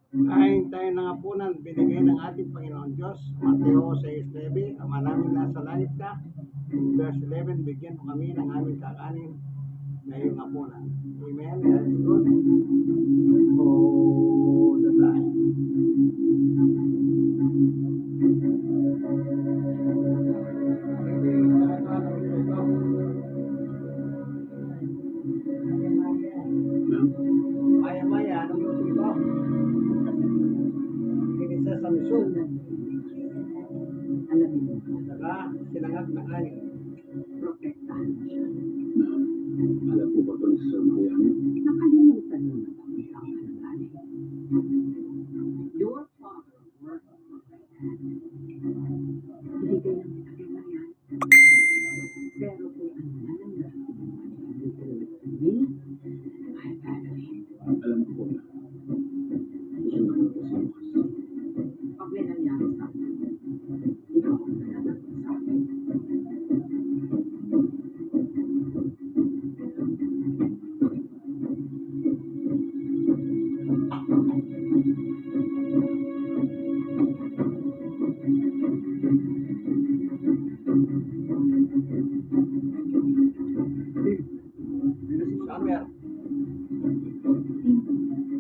Kain tayo ng hapunan, binigay ng ating Panginoon Diyos. Mateo 6:9, Ama namin nasa langit ka. In verse 11, bigyan mo kami ng aming kakanin ngayong hapunan. Amen. That is good. All the time. Maya Maya, anong luto ito? Kinisa sa misyon. Alamin mo, Saka sinangag na kanin. protektahan mo siya. Alam po ba ito ni Sir Mariano? Nakalimutan mo na ba kung saan ka nanggaling? Your father worked for my dad. Ibigay lang kita kay Marian. Pero kung ano na nangyari with me, I value him. Alam ko po na. Susunod ako po sa bukas. Pag may nangyari sa akin, ikaw ang nanalag sa akin. Summer.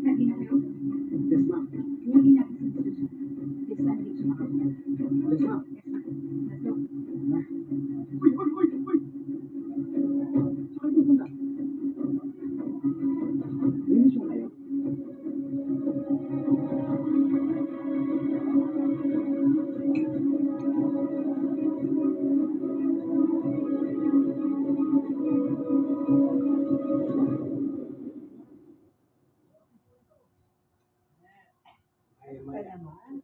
Naging kayo? Yes, ma'am. Huli natin sa susunod. This time, hindi sumakamot. Yes, ma'am. Let's go. Uy! Saan pupunta? May mission kayo? Maya Maya.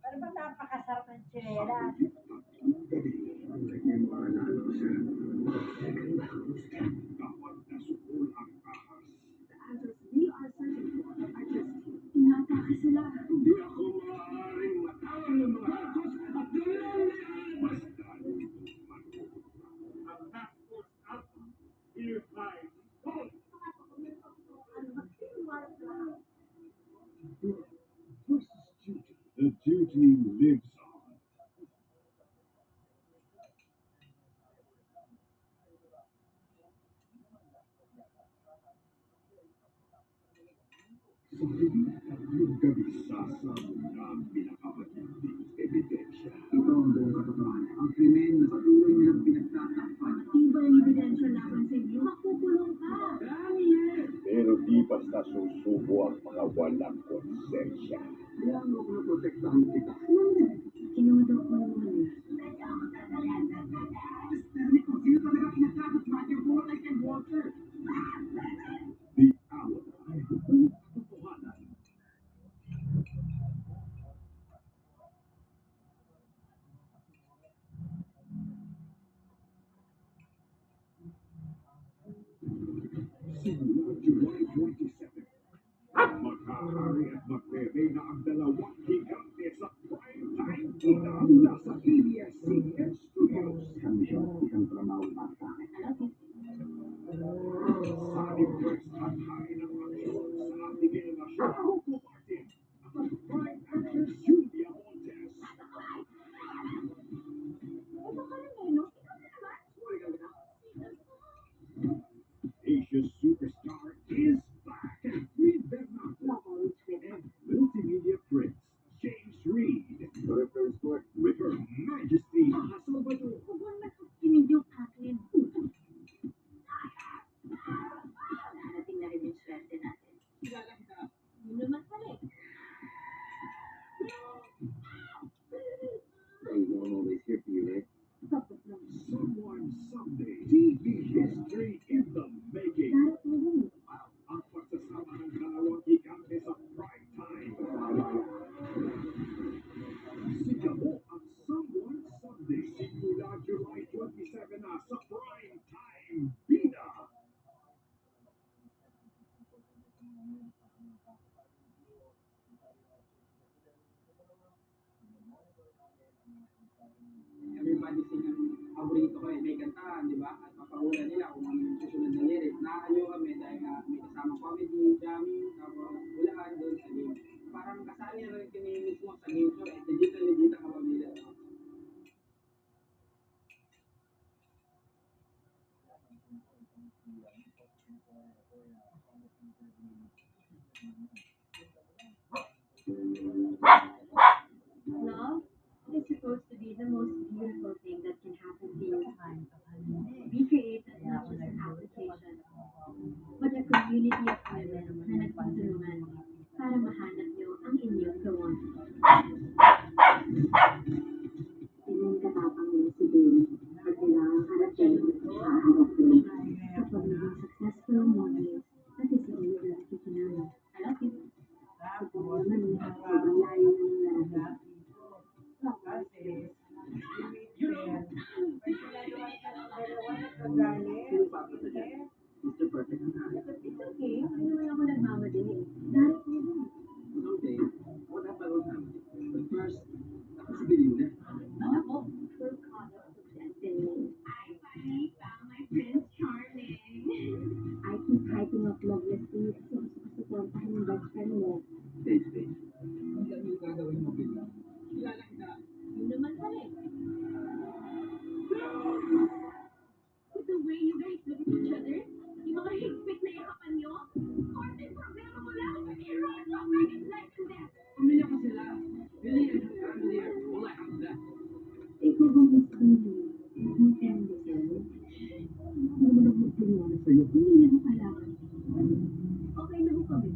Pero ba napakasarap ng tsinelas? Naging mahalalo siya. Dapat nasukul ang ahas. The answers we are searching for are just inatake sila. Hindi ako maaaring matawag ng mga hatos at dalawang basta hindi manukuha. Ang task force alpha, here by Paul. Versus duty. The duty lives on. Sa tatlong gabi sasabog na ang pinakamatinding ebidensya. Ito ang buong katotohanan. Ang krimen na patuloy nilang pinagtatakpan. Matibay ang ebidensya laban sa inyo. Makukulong ka. Daniel! Pero di basta susubo ang mga walang konsensya. Kaya mo ako naprotektahan kita. Kinuha daw ko ng mga nurse. Nico, sino talaga pinagtatatry yung Walter and Walter? The hour ay buong katotohanan. Simula July 27, maghahari at magre na ang dalawang higante sa primetime kita nasa ABS-CBN Studios. Kami siya isang trabaho para sa akin. Sa impress at hari ng aksyon sa ating generasyon, Coco Martin at ang prime actress Julia Montes. Asia's superstar is back. Reed Bernardo and multimedia prince James Reed. With her majesty, Salvador. Huwag mo nakikinig yung akin. Darating na rin yung swerte natin. Yun naman pala eh. I'm always here for you, right? Tapos lang. Someone someday. TV history in the making. Darat mo yun. Ang pagsasama ng dalawang higante sa prime time. Sigaw mo ang Someone Someday. Simula July 27 na sa prime time. Bida! Everybody sing ang paborito ko eh. May kantahan, di ba? At habulan nila kung ano yung susunod na lyric. Nakaaliw kami dahil may kasamang comedy, jamming, tapos hulaan doon sa game. Parang kasali rin kami mismo sa game show. Legit ang kapamilya. Love is supposed to be the most beautiful thing that can happen to you. We created not just an application, but a community of women na nagtutulungan para mahanap niyo ang inyong the one. Tingin katapang niya si Dave. Pag kailangan harating, haharap niya. Kapag naging successful ang models, pati si Oliver nakikinama. I love you. Siguro naman, sobrang layo ng lalaki. Sino pa ako sa dyan? Mr. Perfect ang hanap. It's okay. Hindi naman ako nagmamadali. Dahil sa iyo. Someday, wala pa rin namin. But first, ako si Belinda. Ako, we're products of destiny. I finally found my Prince Charming. I keep typing up love letters to you kasi gusto ko supportahan yung best friend mo. Face. Ang dami yung gagawin mo, Belinda. Kilala kita. Yun naman pala eh. With the way you guys look at each other, yung mga higpit na yakapan nyo, konting problema mo lang, i-run off like it's life and death. Pamilya ko sila. Really, I have family here. All I have left. Ikaw bang gusto mo? Ang tender sa'yo? Ano naman ang magpinala sa'yo? Hindi niya mo kailangan. Okay na ho kami.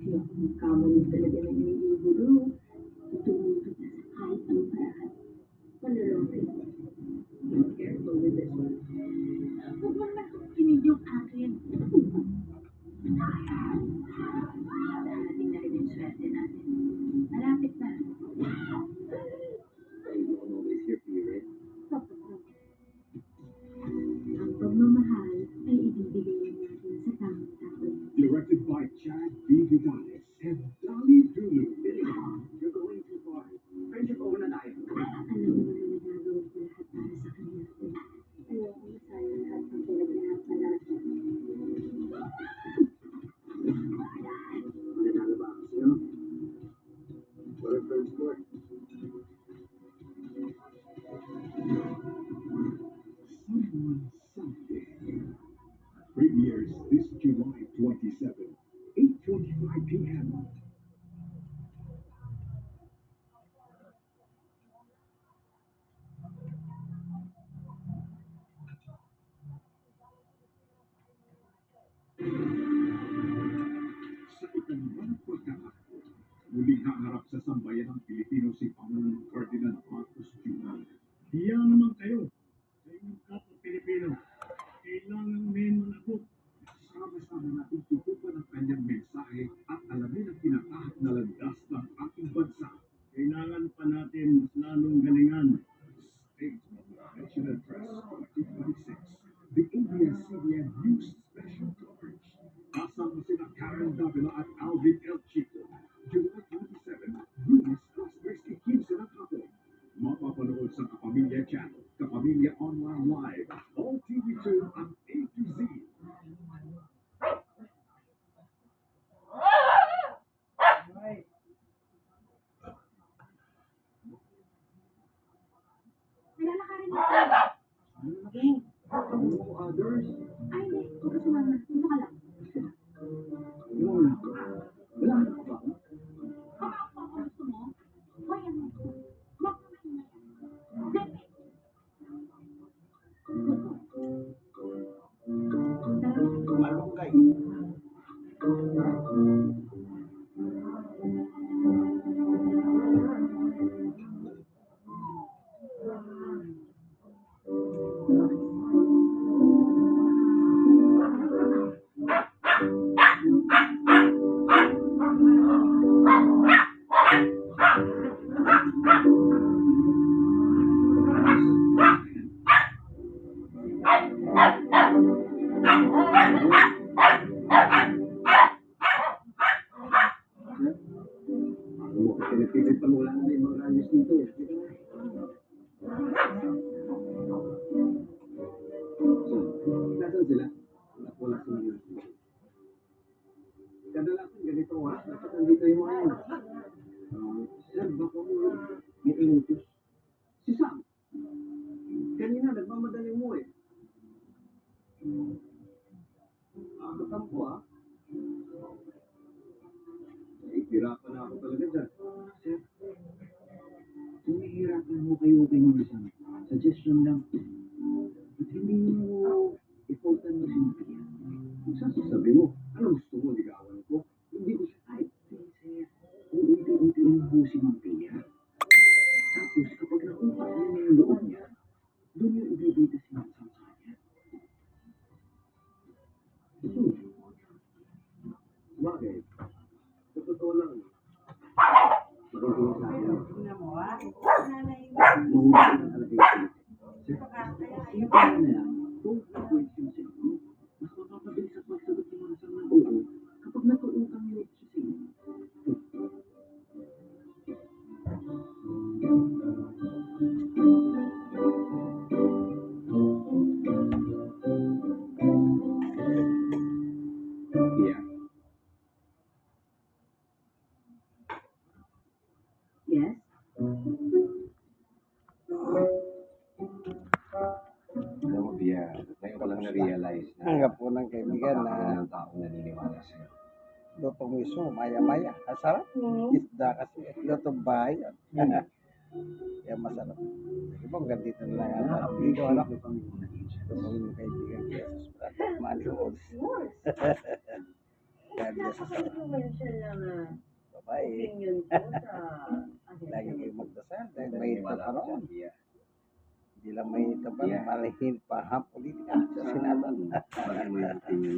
Kaya kung magkamali talaga ng iniigulo, tutulungan kita sa kahit anong paraan. Panalangin. Be careful with this one. Huwag mo naman kinig yung akin. Darating na rin yung swerte natin. Malapit na. I'm always here for you, right? Tapos na. Ang pagmamahal ay ibibigay lang natin sa tamang tao. Directed by Chad B. Viganes and Dolly Dulu. You're going too far. Friendship over na tayo. Alam mo naman na gagawin ko lahat para sa kanya. Ayoko masayang lahat ng pinaghirapan natin. Mananalo ba ako sa'yo? What are friends for? Someone Someday. Premieres this July 27, 8:45 p.m. Sa ikalawang pagkakataon, muling haharap sa sambayan ng Pilipino si Pangulong Ferdinand Marcos Jr. Hiya naman kayo sa inyong kapwa Pilipino. Kailangan may managot. Sama-sama natin tutukan ang kanyang mensahe at alamin ang kinatahak na landas ng ating bansa. Kailangan pa natin mas lalong galingan. State of the National Press 2026. The ABS-CBN News Special Coverage. Kasama sina Karen Davila at Alvin El Chico. July 27, lunes alas 3:15 ng hapon. Mapapanood sa Kapamilya Channel, Kapamilya Online Live, All TV2 at A to Z. Nilalakarin natin. Ano mo others? Ay, hindi. Huwag ka sumama. Dito ka lang. Yun. Wala ka ba? Kapag ako gusto mo, kaya mo. Huwag mo maingay. Debe. Tara. Malunggay. Ako mo kasi nagpipit pa wala na yung mga rayos dito. So, wala sa mga kadalasan ganito dapat nandito yung mga yun. Sir, baka mo may inutos. Si Sam, kanina nagmamadali mo eh. Katampo hirapan na ako talaga dyan. Sir, kung nahihirapan mo kayo mga Sam, suggestion lang. At hindi mo ipotan mo si Mapia. Kung saan sasabi mo, ano gusto mo, ligawan ko? Hindi ko siya kahit sir. Kung unti-untiin mo si Mapia. Tapos kapag nakuha niya na yung loob niya, doon yung ibibita si Sam sa kanya. Bagay, sa totoo lang, magandang sa akin. Mahusay ang talaga yung sir, yung pala na lang, kung question siya, mas mapapabilis at magsagot si Marasang ng oo kapag natuutang yun siya sa inyo. Yeah. Yes? Alam mo, Bia, ngayon ko lang na-realize na Ang hapunan kaibigan na ng taong naniniwala sa'yo. lutong miso, maya-maya. Ang sarap. Isda kasi. Lutong bahay. Kaya masarap. Sige po, hanggang dito na lang ang ating video. Ano? Lutongin mo kaibigan kaya sa sulat. Maliwos. God bless us all. Bye-bye. Opinion ko sa Lagi kayo magdasal dahil may Naniniwala ako panahon. dyan, Bia. Hindi lang may tabang, Yeah. malihin pa ang politika sa Senado. Bakit mo yung opinion